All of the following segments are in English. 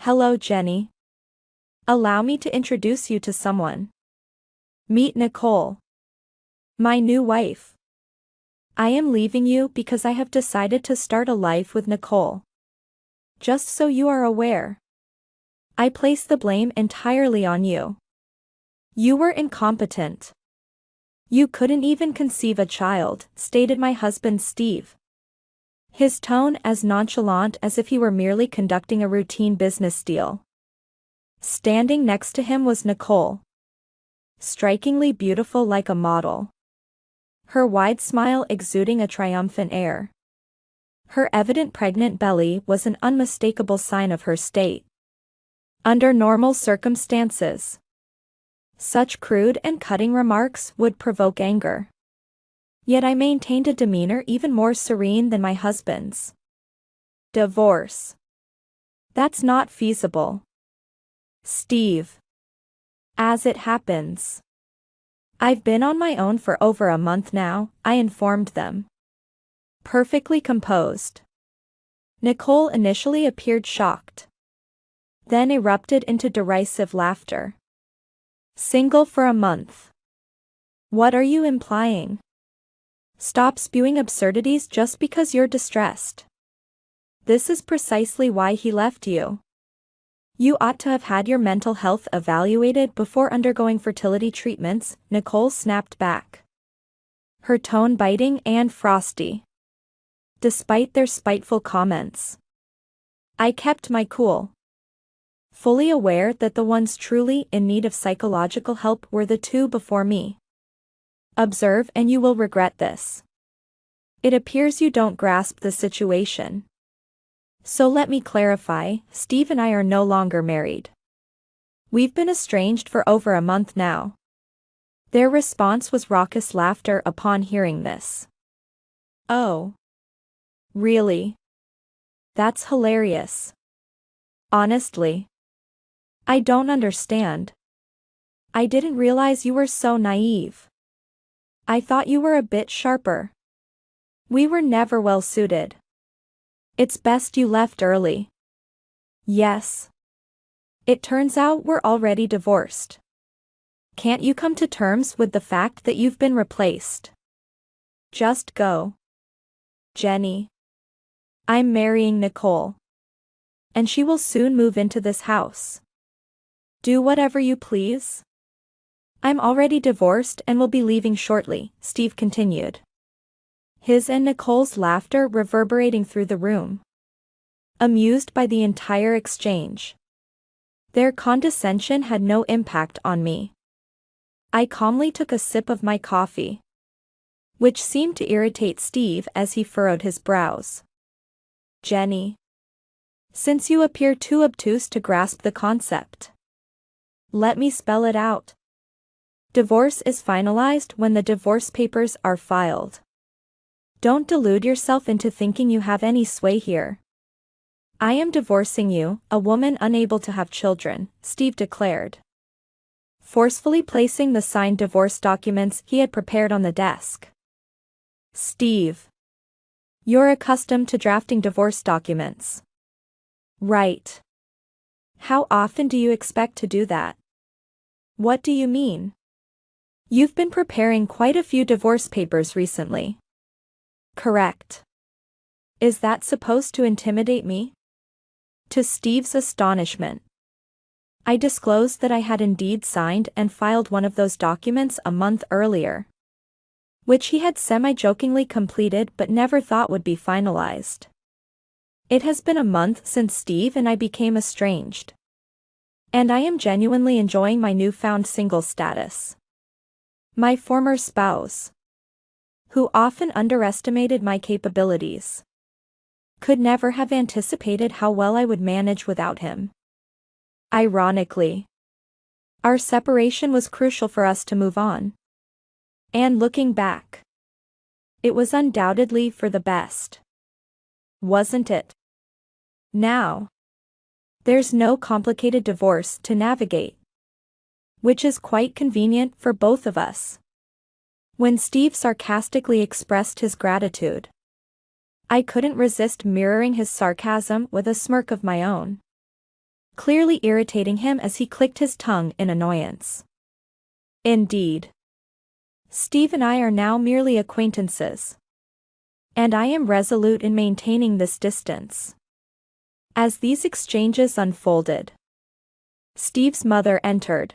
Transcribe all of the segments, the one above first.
Hello, Jenny. Allow me to introduce you to someone. Meet Nicole, my new wife. I am leaving you because I have decided to start a life with Nicole. Just so you are aware, I place the blame entirely on you. You were incompetent. You couldn't even conceive a child, stated my husband Steve. His tone as nonchalant as if he were merely conducting a routine business deal. Standing next to him was Nicole. Strikingly beautiful like a model. Her wide smile exuding a triumphant air. Her evident pregnant belly was an unmistakable sign of her state. Under normal circumstances, such crude and cutting remarks would provoke anger. Yet I maintained a demeanor even more serene than my husband's. Divorce. That's not feasible, Steve. As it happens, I've been on my own for over a month now, I informed them. Perfectly composed. Nicole initially appeared shocked, then erupted into derisive laughter. Single for a month. What are you implying? Stop spewing absurdities just because you're distressed. This is precisely why he left you. You ought to have had your mental health evaluated before undergoing fertility treatments, Nicole snapped back. Her tone biting and frosty. Despite their spiteful comments, I kept my cool. Fully aware that the ones truly in need of psychological help were the two before me. Observe and you will regret this. It appears you don't grasp the situation. So let me clarify, Steve and I are no longer married. We've been estranged for over a month now. Their response was raucous laughter upon hearing this. Oh. Really? That's hilarious. Honestly, I don't understand. I didn't realize you were so naive. I thought you were a bit sharper. We were never well suited. It's best you left early. Yes. It turns out we're already divorced. Can't you come to terms with the fact that you've been replaced? Just go. Jenny. I'm marrying Nicole. And she will soon move into this house. Do whatever you please. I'm already divorced and will be leaving shortly, Steve continued. His and Nicole's laughter reverberating through the room. Amused by the entire exchange. Their condescension had no impact on me. I calmly took a sip of my coffee, which seemed to irritate Steve as he furrowed his brows. Jenny. Since you appear too obtuse to grasp the concept, let me spell it out. Divorce is finalized when the divorce papers are filed. Don't delude yourself into thinking you have any sway here. I am divorcing you, a woman unable to have children, Steve declared, forcefully placing the signed divorce documents he had prepared on the desk. Steve. You're accustomed to drafting divorce documents. Right. How often do you expect to do that? What do you mean? You've been preparing quite a few divorce papers recently. Correct. Is that supposed to intimidate me? To Steve's astonishment, I disclosed that I had indeed signed and filed one of those documents a month earlier, which he had semi-jokingly completed but never thought would be finalized. It has been a month since Steve and I became estranged, and I am genuinely enjoying my newfound single status. My former spouse, who often underestimated my capabilities, could never have anticipated how well I would manage without him. Ironically, our separation was crucial for us to move on. And looking back, it was undoubtedly for the best. Wasn't it? Now, there's no complicated divorce to navigate, which is quite convenient for both of us. When Steve sarcastically expressed his gratitude, I couldn't resist mirroring his sarcasm with a smirk of my own. clearly irritating him as he clicked his tongue in annoyance. Indeed. Steve and I are now merely acquaintances. And I am resolute in maintaining this distance. As these exchanges unfolded, Steve's mother entered.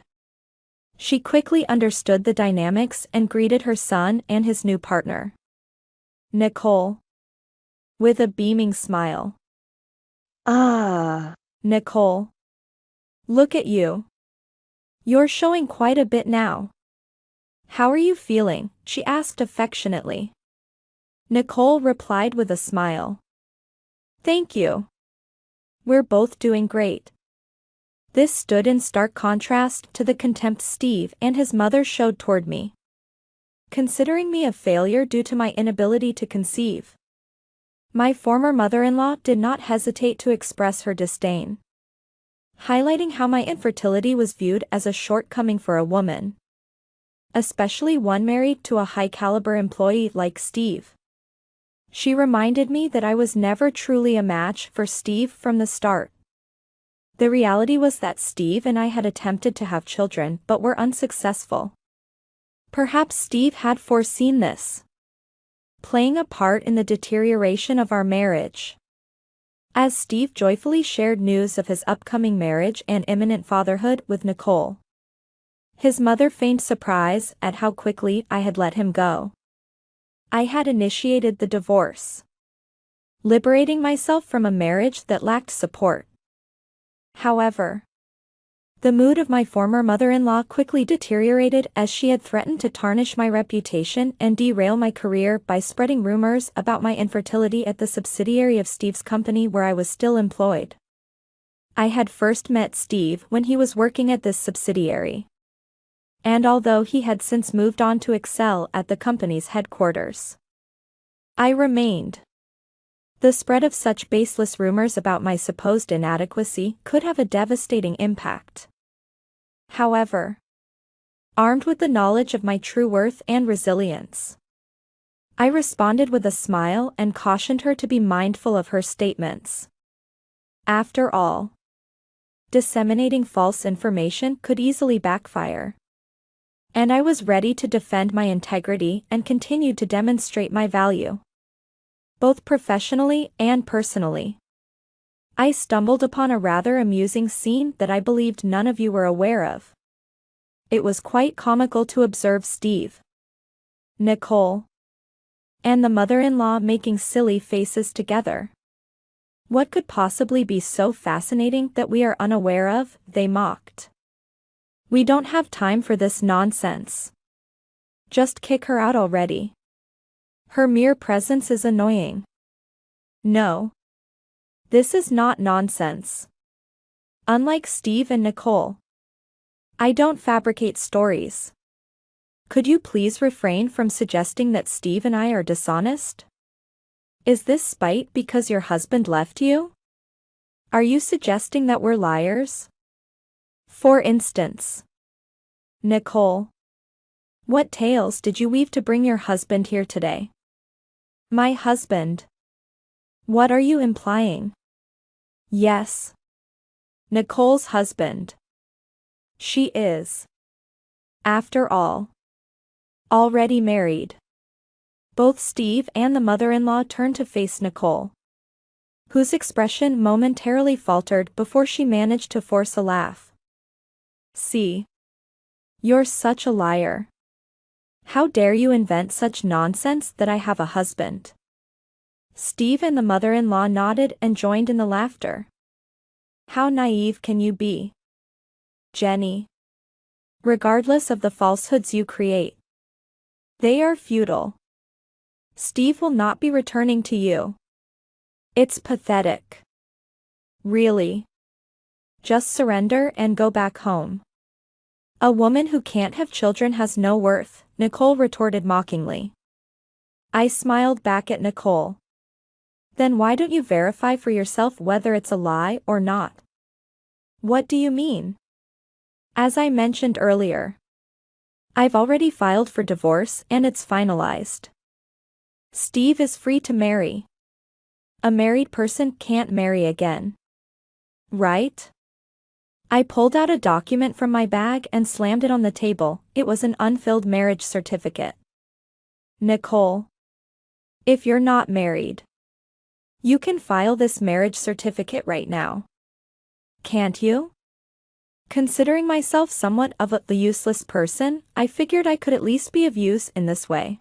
She quickly understood the dynamics and greeted her son and his new partner, Nicole, with a beaming smile. Nicole. Look at you. You're showing quite a bit now. How are you feeling? She asked affectionately. Nicole replied with a smile. Thank you. We're both doing great. This stood in stark contrast to the contempt Steve and his mother showed toward me, considering me a failure due to my inability to conceive. My former mother-in-law did not hesitate to express her disdain, highlighting how my infertility was viewed as a shortcoming for a woman, especially one married to a high-caliber employee like Steve. She reminded me that I was never truly a match for Steve from the start. The reality was that Steve and I had attempted to have children but were unsuccessful. Perhaps Steve had foreseen this, playing a part in the deterioration of our marriage. As Steve joyfully shared news of his upcoming marriage and imminent fatherhood with Nicole, his mother feigned surprise at how quickly I had let him go. I had initiated the divorce, liberating myself from a marriage that lacked support. However, the mood of my former mother-in-law quickly deteriorated as she had threatened to tarnish my reputation and derail my career by spreading rumors about my infertility at the subsidiary of Steve's company where I was still employed. I had first met Steve when he was working at this subsidiary, and although he had since moved on to excel at the company's headquarters, I remained. The spread of such baseless rumors about my supposed inadequacy could have a devastating impact. However, armed with the knowledge of my true worth and resilience, I responded with a smile and cautioned her to be mindful of her statements. After all, disseminating false information could easily backfire, and I was ready to defend my integrity and continued to demonstrate my value, both professionally and personally. I stumbled upon a rather amusing scene that I believed none of you were aware of. It was quite comical to observe Steve, Nicole, and the mother-in-law making silly faces together. What could possibly be so fascinating that we are unaware of? They mocked. We don't have time for this nonsense. Just kick her out already. Her mere presence is annoying. No. This is not nonsense. Unlike Steve and Nicole, I don't fabricate stories. Could you please refrain from suggesting that Steve and I are dishonest? Is this spite because your husband left you? Are you suggesting that we're liars? For instance, Nicole, what tales did you weave to bring your husband here today? My husband. What are you implying? Yes. Nicole's husband. She is, after all, already married. Both Steve and the mother-in-law turned to face Nicole, whose expression momentarily faltered before she managed to force a laugh. See. You're such a liar. How dare you invent such nonsense that I have a husband? Steve and the mother-in-law nodded and joined in the laughter. How naive can you be, Jenny? Regardless of the falsehoods you create, they are futile. Steve will not be returning to you. It's pathetic. Really. Just surrender and go back home. A woman who can't have children has no worth, Nicole retorted mockingly. I smiled back at Nicole. Then why don't you verify for yourself whether it's a lie or not? What do you mean? As I mentioned earlier, I've already filed for divorce and it's finalized. Steve is free to marry. A married person can't marry again. Right? I pulled out a document from my bag and slammed it on the table. It was an unfilled marriage certificate. Nicole. If you're not married, you can file this marriage certificate right now. Can't you? Considering myself somewhat of the useless person, I figured I could at least be of use in this way.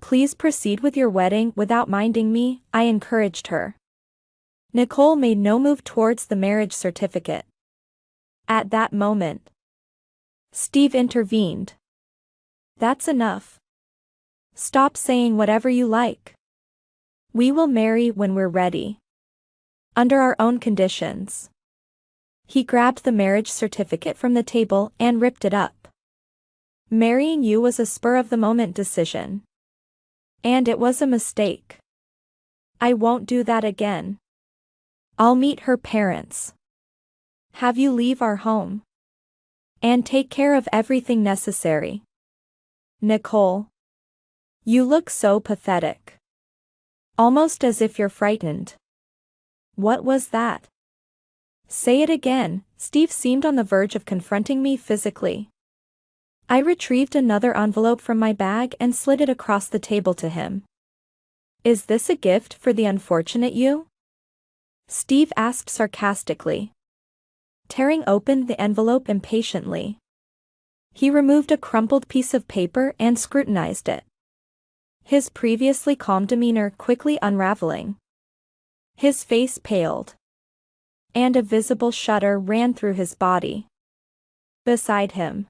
Please proceed with your wedding without minding me, I encouraged her. Nicole made no move towards the marriage certificate. At that moment, Steve intervened. That's enough. Stop saying whatever you like. We will marry when we're ready. Under our own conditions. He grabbed the marriage certificate from the table and ripped it up. Marrying you was a spur-of-the-moment decision. And it was a mistake. I won't do that again. I'll meet her parents. Have you leave our home. And take care of everything necessary. Nicole. You look so pathetic. Almost as if you're frightened. What was that? Say it again. Steve seemed on the verge of confronting me physically. I retrieved another envelope from my bag and slid it across the table to him. Is this a gift for the unfortunate you? Steve asked sarcastically. Tearing open the envelope impatiently. He removed a crumpled piece of paper and scrutinized it. His previously calm demeanor quickly unraveling. His face paled. And a visible shudder ran through his body. Beside him,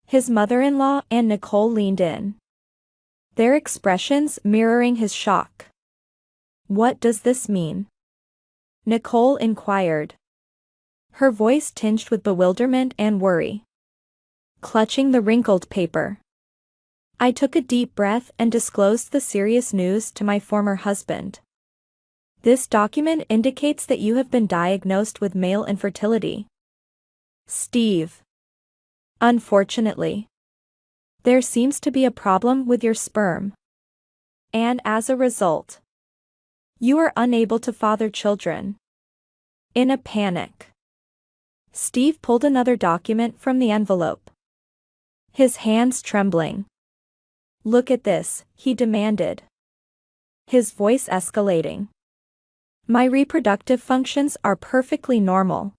his mother-in-law and Nicole leaned in. Their expressions mirroring his shock. What does this mean? Nicole inquired. Her voice tinged with bewilderment and worry. Clutching the wrinkled paper. I took a deep breath and disclosed the serious news to my former husband. This document indicates that you have been diagnosed with male infertility. Steve. Unfortunately, there seems to be a problem with your sperm. And as a result, you are unable to father children. In a panic, Steve pulled another document from the envelope. His hands trembling. Look at this, he demanded. His voice escalating. My reproductive functions are perfectly normal.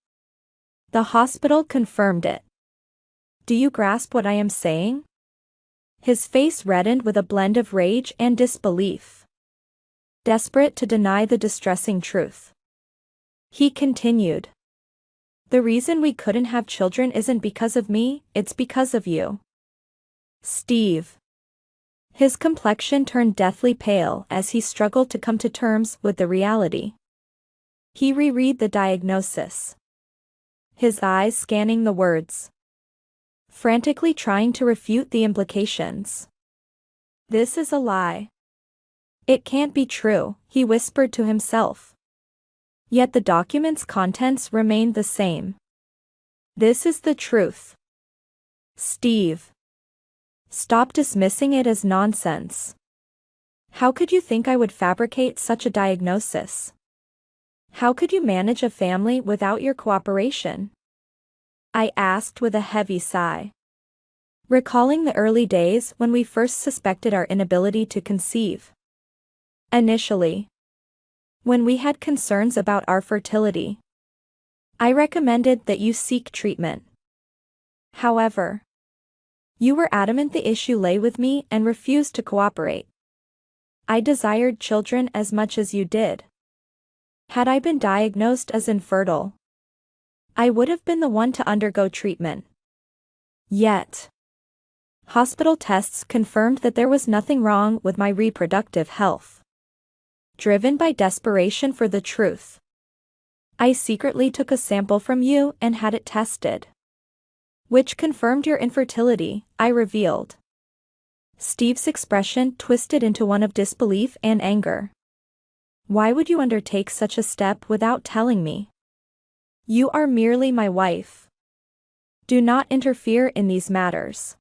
The hospital confirmed it. Do you grasp what I am saying? His face reddened with a blend of rage and disbelief. Desperate to deny the distressing truth, he continued. The reason we couldn't have children isn't because of me, it's because of you. Steve. His complexion turned deathly pale as he struggled to come to terms with the reality. He reread the diagnosis. His eyes scanning the words. Frantically trying to refute the implications. This is a lie. It can't be true, he whispered to himself. Yet the document's contents remained the same. This is the truth. Steve. Stop dismissing it as nonsense. How could you think I would fabricate such a diagnosis? How could you manage a family without your cooperation? I asked with a heavy sigh. Recalling the early days when we first suspected our inability to conceive. Initially, when we had concerns about our fertility, I recommended that you seek treatment. However, you were adamant the issue lay with me and refused to cooperate. I desired children as much as you did. Had I been diagnosed as infertile, I would have been the one to undergo treatment. Yet, hospital tests confirmed that there was nothing wrong with my reproductive health. Driven by desperation for the truth, I secretly took a sample from you and had it tested, which confirmed your infertility, I revealed. Steve's expression twisted into one of disbelief and anger. Why would you undertake such a step without telling me? You are merely my wife. Do not interfere in these matters.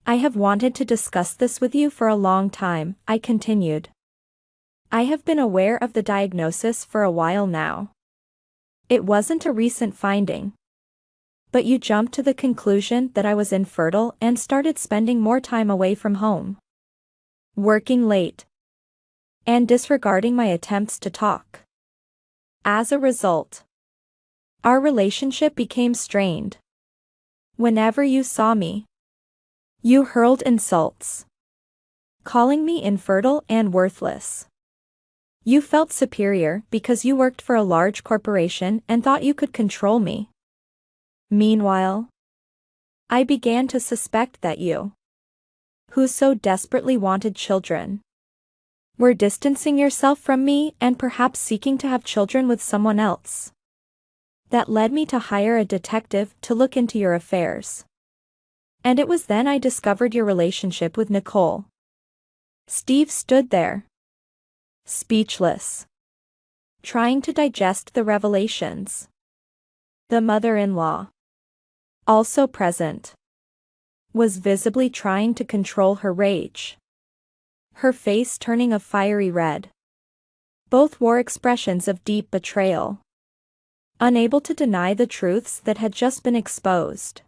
I have wanted to discuss this with you for a long time, I continued. I have been aware of the diagnosis for a while now. It wasn't a recent finding. But you jumped to the conclusion that I was infertile and started spending more time away from home. Working late. And disregarding my attempts to talk. As a result, our relationship became strained. Whenever you saw me, you hurled insults, calling me infertile and worthless. You felt superior because you worked for a large corporation and thought you could control me. Meanwhile, I began to suspect that you, who so desperately wanted children, were distancing yourself from me and perhaps seeking to have children with someone else. That led me to hire a detective to look into your affairs. And it was then I discovered your relationship with Nicole. Steve stood there, speechless, trying to digest the revelations. The mother-in-law, also present, was visibly trying to control her rage, her face turning a fiery red. Both wore expressions of deep betrayal, unable to deny the truths that had just been exposed.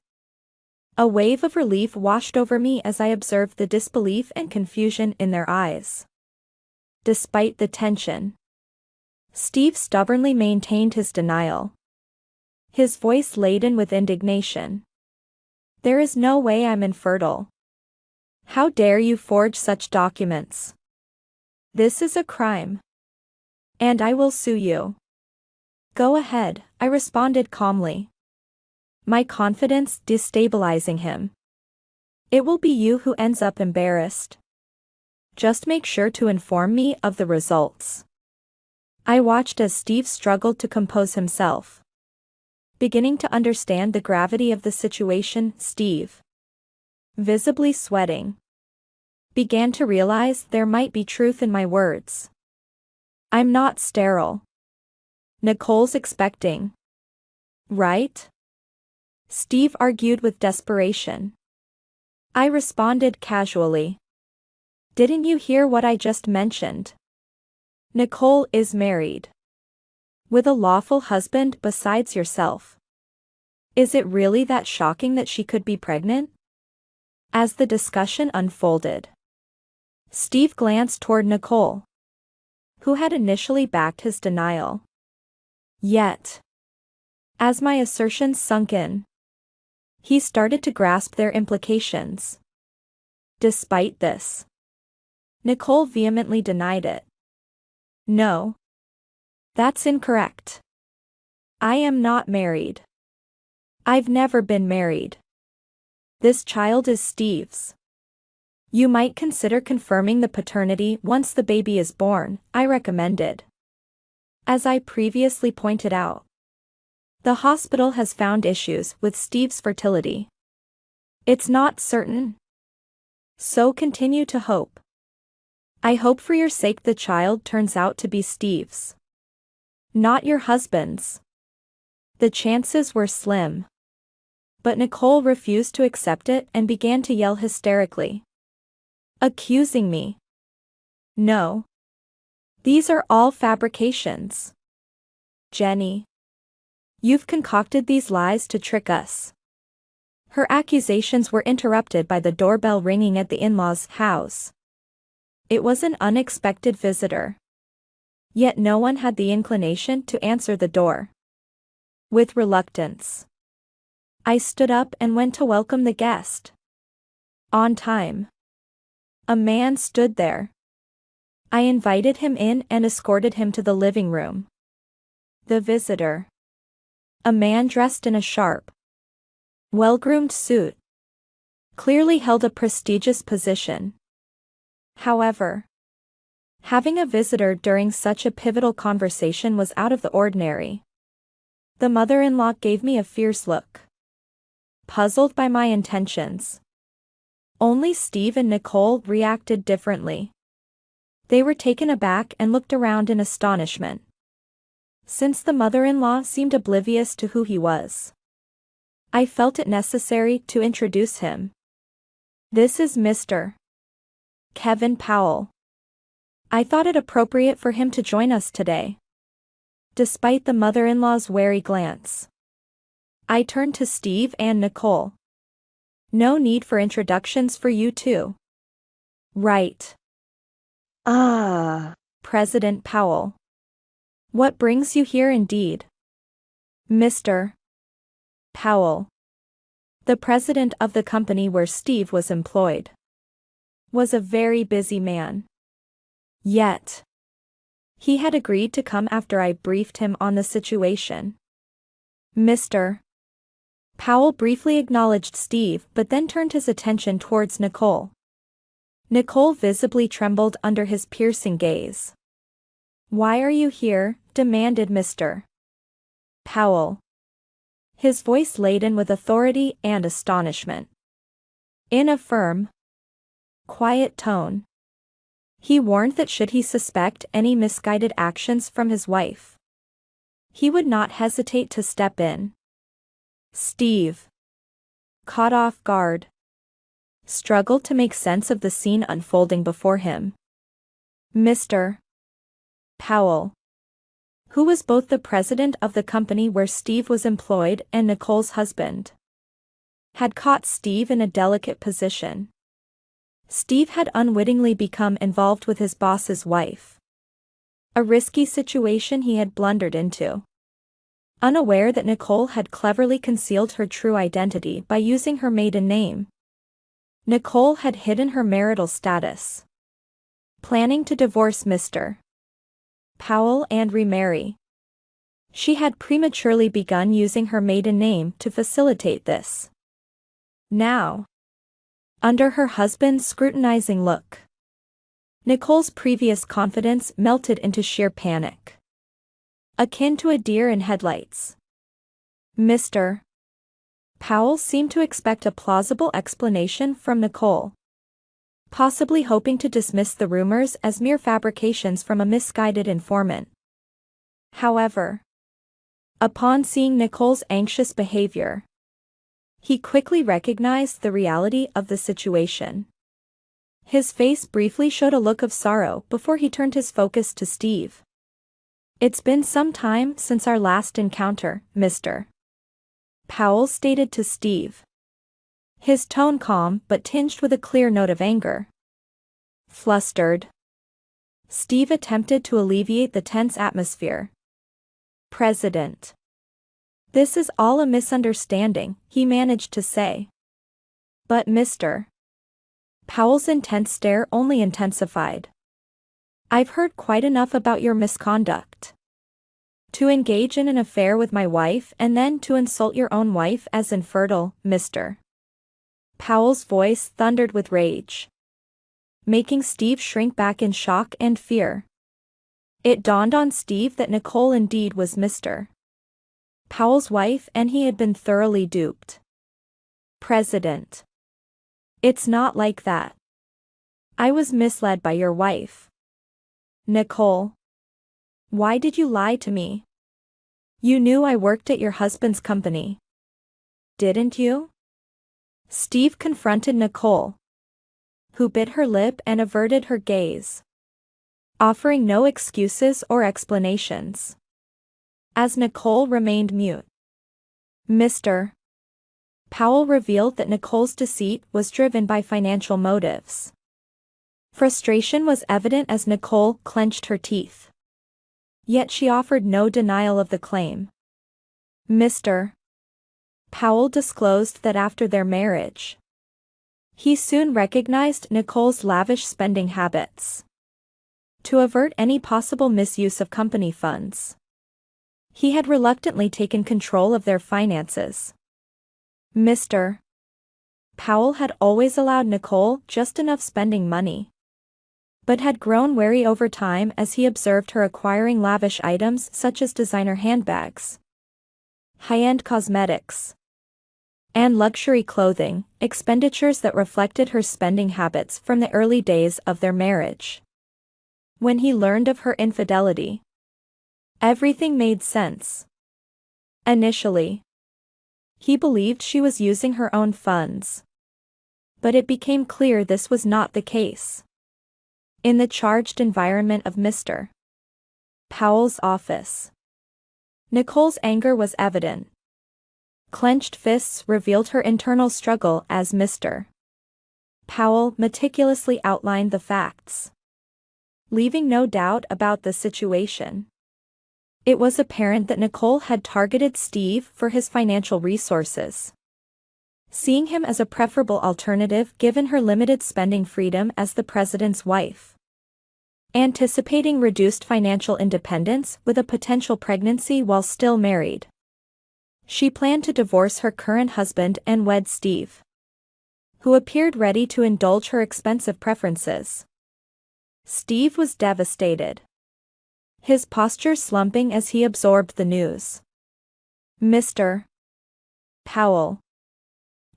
A wave of relief washed over me as I observed the disbelief and confusion in their eyes. Despite the tension, Steve stubbornly maintained his denial, his voice laden with indignation. There is no way I'm infertile. How dare you forge such documents? This is a crime. And I will sue you. Go ahead, I responded calmly, my confidence destabilizing him. It will be you who ends up embarrassed. Just make sure to inform me of the results. I watched as Steve struggled to compose himself. Beginning to understand the gravity of the situation, Steve, visibly sweating, began to realize there might be truth in my words. I'm not sterile. Nicole's expecting. Right? Steve argued with desperation. I responded casually. Didn't you hear what I just mentioned? Nicole is married. With a lawful husband besides yourself. Is it really that shocking that she could be pregnant? As the discussion unfolded, Steve glanced toward Nicole, who had initially backed his denial. Yet, as my assertions sunk in, he started to grasp their implications. Despite this, Nicole vehemently denied it. No. That's incorrect. I am not married. I've never been married. This child is Steve's. You might consider confirming the paternity once the baby is born, I recommended. As I previously pointed out, the hospital has found issues with Steve's fertility. It's not certain. So continue to hope. I hope for your sake the child turns out to be Steve's, not your husband's. The chances were slim. But Nicole refused to accept it and began to yell hysterically, accusing me. No. These are all fabrications. Jenny, you've concocted these lies to trick us. Her accusations were interrupted by the doorbell ringing at the in-laws' house. It was an unexpected visitor. Yet no one had the inclination to answer the door. With reluctance, I stood up and went to welcome the guest. On time. A man stood there. I invited him in and escorted him to the living room. The visitor, a man dressed in a sharp, well-groomed suit, clearly held a prestigious position. However, having a visitor during such a pivotal conversation was out of the ordinary. The mother-in-law gave me a fierce look, puzzled by my intentions. Only Steve and Nicole reacted differently. They were taken aback and looked around in astonishment, since the mother-in-law seemed oblivious to who he was. I felt it necessary to introduce him. This is Mr. Kevin Powell. I thought it appropriate for him to join us today. Despite the mother-in-law's wary glance, I turned to Steve and Nicole. No need for introductions for you two. Right. President Powell. What brings you here indeed? Mr. Powell, the president of the company where Steve was employed, was a very busy man. Yet, he had agreed to come after I briefed him on the situation. Mr. Powell briefly acknowledged Steve but then turned his attention towards Nicole. Nicole visibly trembled under his piercing gaze. Why are you here? Demanded Mr. Powell, his voice laden with authority and astonishment. In a firm, quiet tone, he warned that should he suspect any misguided actions from his wife, he would not hesitate to step in. Steve, caught off guard, struggled to make sense of the scene unfolding before him. Mr. Powell, who was both the president of the company where Steve was employed and Nicole's husband, had caught Steve in a delicate position. Steve had unwittingly become involved with his boss's wife. A risky situation he had blundered into. Unaware that Nicole had cleverly concealed her true identity by using her maiden name, Nicole had hidden her marital status, planning to divorce Mr. Powell and remarry. She had prematurely begun using her maiden name to facilitate this. Now, under her husband's scrutinizing look, Nicole's previous confidence melted into sheer panic, akin to a deer in headlights. Mr. Powell seemed to expect a plausible explanation from Nicole, possibly hoping to dismiss the rumors as mere fabrications from a misguided informant. However, upon seeing Nicole's anxious behavior, he quickly recognized the reality of the situation. His face briefly showed a look of sorrow before he turned his focus to Steve. It's been some time since our last encounter, Mr. Powell stated to Steve, his tone calm but tinged with a clear note of anger. Flustered, Steve attempted to alleviate the tense atmosphere. President, this is all a misunderstanding, he managed to say. But Mr. Powell's intense stare only intensified. I've heard quite enough about your misconduct. To engage in an affair with my wife and then to insult your own wife as infertile, Mr. Powell's voice thundered with rage, making Steve shrink back in shock and fear. It dawned on Steve that Nicole indeed was Mr. Powell's wife and he had been thoroughly duped. President, it's not like that. I was misled by your wife. Nicole, why did you lie to me? You knew I worked at your husband's company, didn't you? Steve confronted Nicole, who bit her lip and averted her gaze, offering no excuses or explanations. As Nicole remained mute, Mr. Powell revealed that Nicole's deceit was driven by financial motives. Frustration was evident as Nicole clenched her teeth. Yet she offered no denial of the claim. Mr. Powell disclosed that after their marriage, he soon recognized Nicole's lavish spending habits. To avert any possible misuse of company funds, he had reluctantly taken control of their finances. Mr. Powell had always allowed Nicole just enough spending money, but had grown wary over time as he observed her acquiring lavish items such as designer handbags, high-end cosmetics, and luxury clothing, expenditures that reflected her spending habits from the early days of their marriage. When he learned of her infidelity, everything made sense. Initially, he believed she was using her own funds, but it became clear this was not the case. In the charged environment of Mr. Powell's office, Nicole's anger was evident. Clenched fists revealed her internal struggle as Mr. Powell meticulously outlined the facts, leaving no doubt about the situation. It was apparent that Nicole had targeted Steve for his financial resources, seeing him as a preferable alternative given her limited spending freedom as the president's wife. Anticipating reduced financial independence with a potential pregnancy while still married, she planned to divorce her current husband and wed Steve, who appeared ready to indulge her expensive preferences. Steve was devastated, his posture slumping as he absorbed the news. Mr. Powell,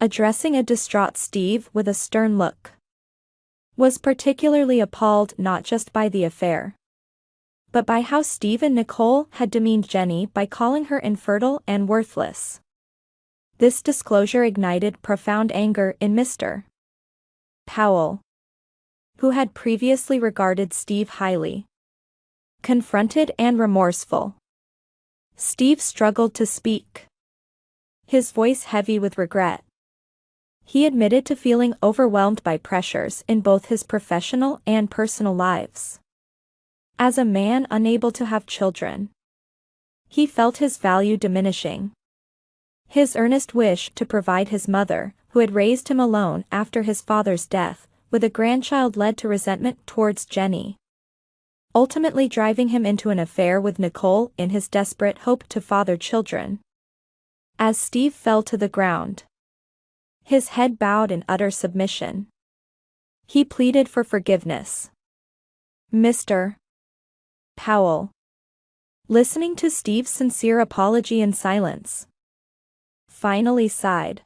addressing a distraught Steve with a stern look, was particularly appalled not just by the affair, but by how Steve and Nicole had demeaned Jenny by calling her infertile and worthless. This disclosure ignited profound anger in Mr. Powell, who had previously regarded Steve highly. Confronted and remorseful, Steve struggled to speak, his voice heavy with regret. He admitted to feeling overwhelmed by pressures in both his professional and personal lives. As a man unable to have children, he felt his value diminishing. His earnest wish to provide his mother, who had raised him alone after his father's death, with a grandchild led to resentment towards Jenny, ultimately driving him into an affair with Nicole in his desperate hope to father children. As Steve fell to the ground, his head bowed in utter submission, he pleaded for forgiveness. Mr. Powell, listening to Steve's sincere apology in silence, finally sighed.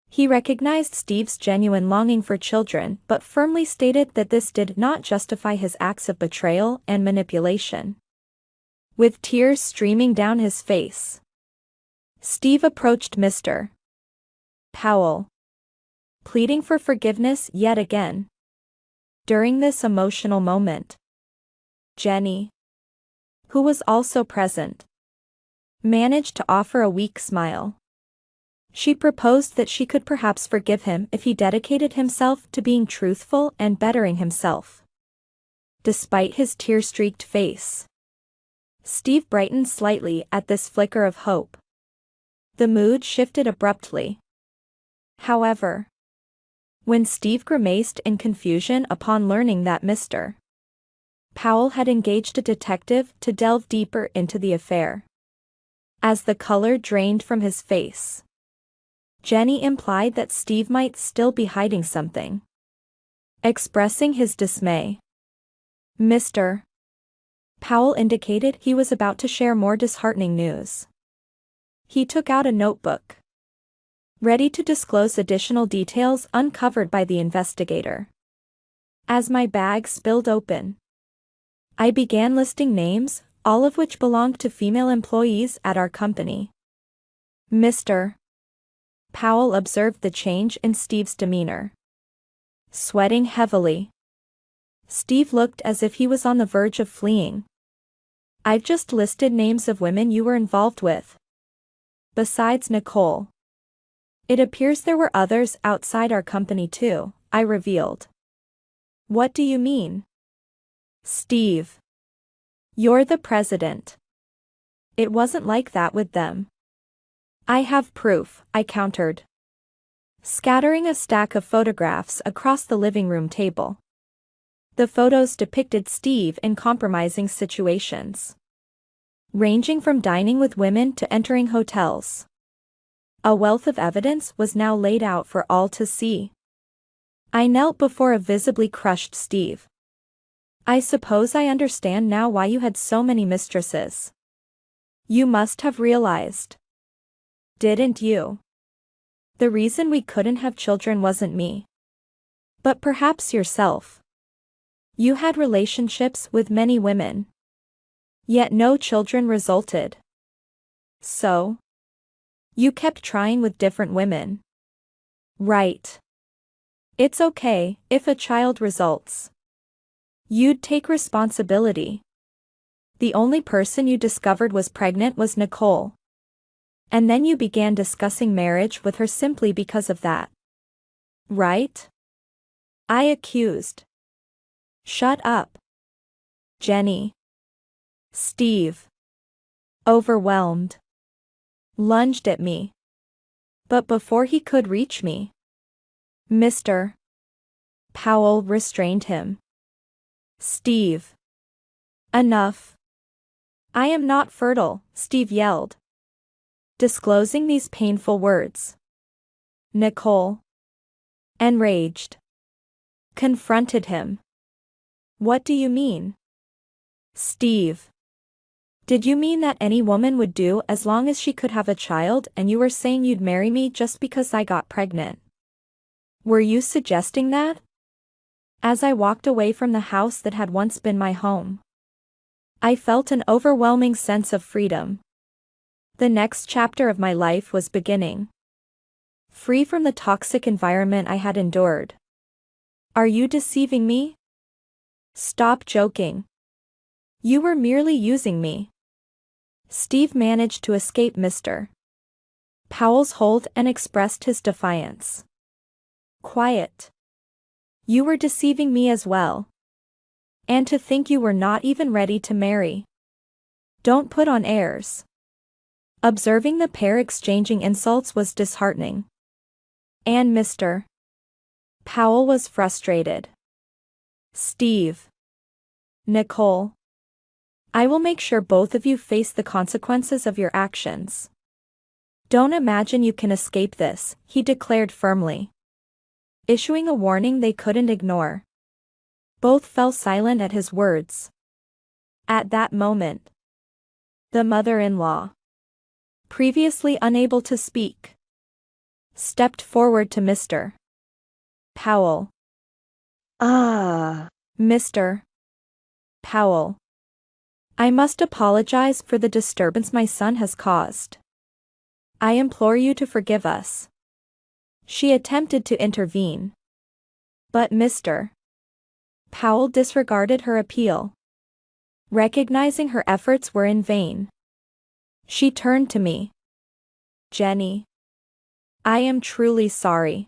He recognized Steve's genuine longing for children but firmly stated that this did not justify his acts of betrayal and manipulation. With tears streaming down his face, Steve approached Mr. Powell, pleading for forgiveness yet again. During this emotional moment, Jenny, who was also present, managed to offer a weak smile. She proposed that she could perhaps forgive him if he dedicated himself to being truthful and bettering himself. Despite his tear-streaked face, Steve brightened slightly at this flicker of hope. The mood shifted abruptly, however, when Steve grimaced in confusion upon learning that Mr. Powell had engaged a detective to delve deeper into the affair. As the color drained from his face, Jenny implied that Steve might still be hiding something. Expressing his dismay, Mr. Powell indicated he was about to share more disheartening news. He took out a notebook, ready to disclose additional details uncovered by the investigator. As my bag spilled open, I began listing names, all of which belonged to female employees at our company. Mr. Powell observed the change in Steve's demeanor. Sweating heavily, Steve looked as if he was on the verge of fleeing. I've just listed names of women you were involved with, besides Nicole. It appears there were others outside our company too, I revealed. What do you mean? Steve, you're the president. It wasn't like that with them. I have proof, I countered, scattering a stack of photographs across the living room table. The photos depicted Steve in compromising situations, ranging from dining with women to entering hotels. A wealth of evidence was now laid out for all to see. I knelt before a visibly crushed Steve. I suppose I understand now why you had so many mistresses. You must have realized, didn't you? The reason we couldn't have children wasn't me, but perhaps yourself. You had relationships with many women, yet no children resulted. So, you kept trying with different women. Right. It's okay if a child results. You'd take responsibility. The only person you discovered was pregnant was Nicole. And then you began discussing marriage with her simply because of that. Right? I accused. Shut up. Jenny. Steve. Overwhelmed. Lunged at me. But before he could reach me, Mr. Powell restrained him. Steve. Enough. I am not fertile, Steve yelled, disclosing these painful words. Nicole, enraged, confronted him. What do you mean? Steve. Did you mean that any woman would do as long as she could have a child, and you were saying you'd marry me just because I got pregnant? Were you suggesting that? As I walked away from the house that had once been my home, I felt an overwhelming sense of freedom. The next chapter of my life was beginning. Free from the toxic environment I had endured. Are you deceiving me? Stop joking. You were merely using me. Steve managed to escape Mr. Powell's hold and expressed his defiance. Quiet. You were deceiving me as well. And to think you were not even ready to marry. Don't put on airs. Observing the pair exchanging insults was disheartening. And Mr. Powell was frustrated. Steve. Nicole. I will make sure both of you face the consequences of your actions. Don't imagine you can escape this, he declared firmly, issuing a warning they couldn't ignore. Both fell silent at his words. At that moment, the mother-in-law, previously unable to speak, stepped forward to Mr. Powell. Mr. Powell. I must apologize for the disturbance my son has caused. I implore you to forgive us. She attempted to intervene. But Mr. Powell disregarded her appeal. Recognizing her efforts were in vain, she turned to me. Jenny. I am truly sorry.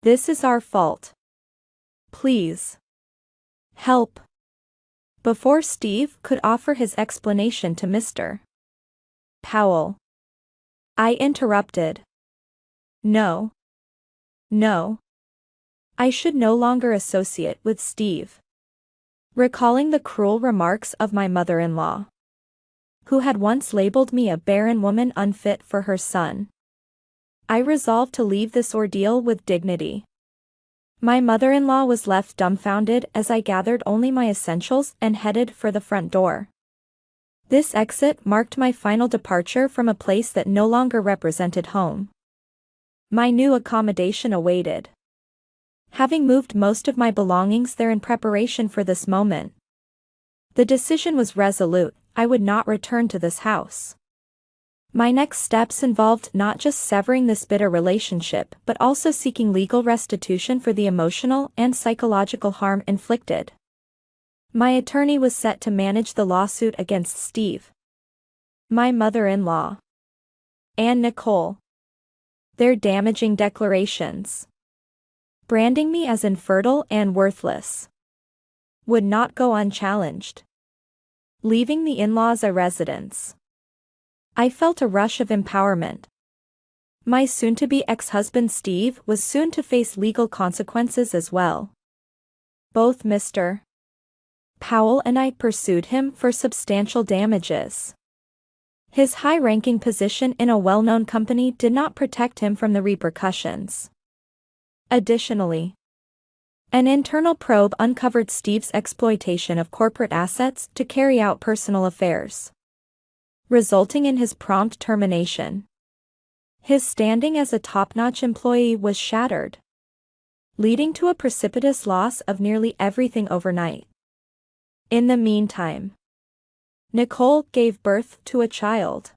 This is our fault. Please. Help. Before Steve could offer his explanation to Mr. Powell, I interrupted. No. No. I should no longer associate with Steve. Recalling the cruel remarks of my mother-in-law, who had once labeled me a barren woman unfit for her son, I resolved to leave this ordeal with dignity. My mother-in-law was left dumbfounded as I gathered only my essentials and headed for the front door. This exit marked my final departure from a place that no longer represented home. My new accommodation awaited. Having moved most of my belongings there in preparation for this moment, the decision was resolute: I would not return to this house. My next steps involved not just severing this bitter relationship but also seeking legal restitution for the emotional and psychological harm inflicted. My attorney was set to manage the lawsuit against Steve, my mother-in-law, and Nicole. Their damaging declarations, branding me as infertile and worthless, would not go unchallenged. Leaving the in-laws' residence, I felt a rush of empowerment. My soon-to-be ex-husband Steve was soon to face legal consequences as well. Both Mr. Powell and I pursued him for substantial damages. His high-ranking position in a well-known company did not protect him from the repercussions. Additionally, an internal probe uncovered Steve's exploitation of corporate assets to carry out personal affairs, resulting in his prompt termination. His standing as a top-notch employee was shattered, leading to a precipitous loss of nearly everything overnight. In the meantime, Nicole gave birth to a child,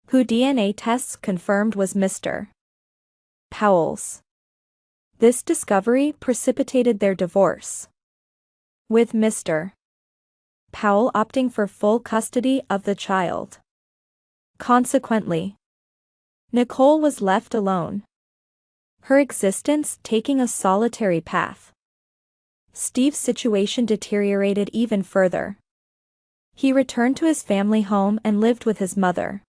who DNA tests confirmed was Mr. Powell's. This discovery precipitated their divorce, with Mr. Powell opting for full custody of the child. Consequently, Nicole was left alone, her existence taking a solitary path. Steve's situation deteriorated even further. He returned to his family home and lived with his mother,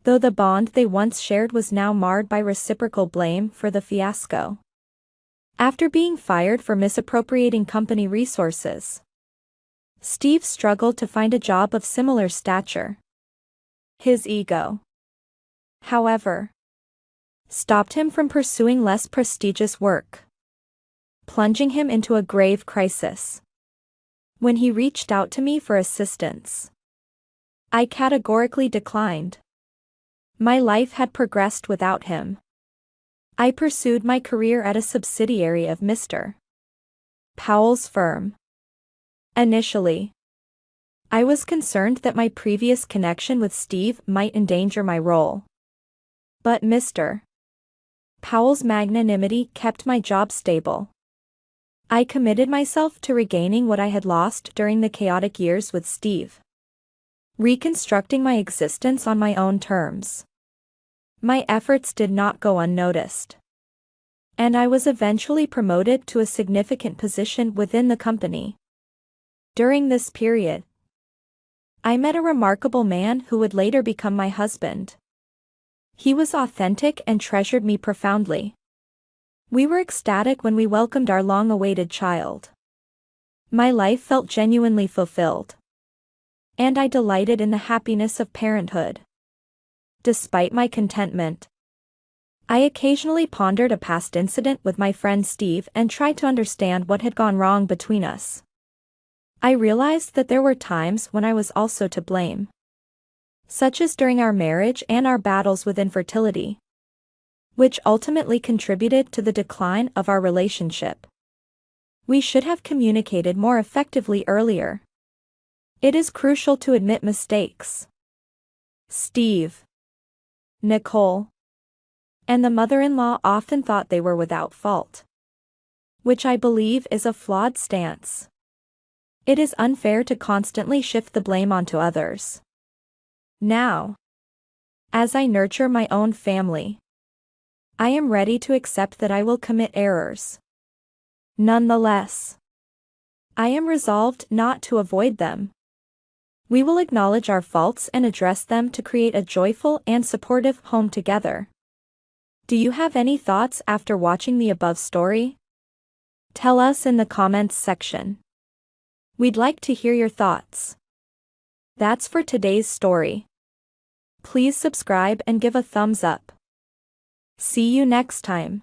though the bond they once shared was now marred by reciprocal blame for the fiasco. After being fired for misappropriating company resources, Steve struggled to find a job of similar stature. His ego, however, stopped him from pursuing less prestigious work, plunging him into a grave crisis. When he reached out to me for assistance, I categorically declined. My life had progressed without him. I pursued my career at a subsidiary of Mr. Powell's firm. Initially, I was concerned that my previous connection with Steve might endanger my role. But Mr. Powell's magnanimity kept my job stable. I committed myself to regaining what I had lost during the chaotic years with Steve, reconstructing my existence on my own terms. My efforts did not go unnoticed, and I was eventually promoted to a significant position within the company. During this period, I met a remarkable man who would later become my husband. He was authentic and treasured me profoundly. We were ecstatic when we welcomed our long-awaited child. My life felt genuinely fulfilled, and I delighted in the happiness of parenthood. Despite my contentment, I occasionally pondered a past incident with my friend Steve and tried to understand what had gone wrong between us. I realized that there were times when I was also to blame, such as during our marriage and our battles with infertility, which ultimately contributed to the decline of our relationship. We should have communicated more effectively earlier. It is crucial to admit mistakes. Steve, Nicole, and the mother-in-law often thought they were without fault, which I believe is a flawed stance. It is unfair to constantly shift the blame onto others. Now, as I nurture my own family, I am ready to accept that I will commit errors. Nonetheless, I am resolved not to avoid them. We will acknowledge our faults and address them to create a joyful and supportive home together. Do you have any thoughts after watching the above story? Tell us in the comments section. We'd like to hear your thoughts. That's for today's story. Please subscribe and give a thumbs up. See you next time.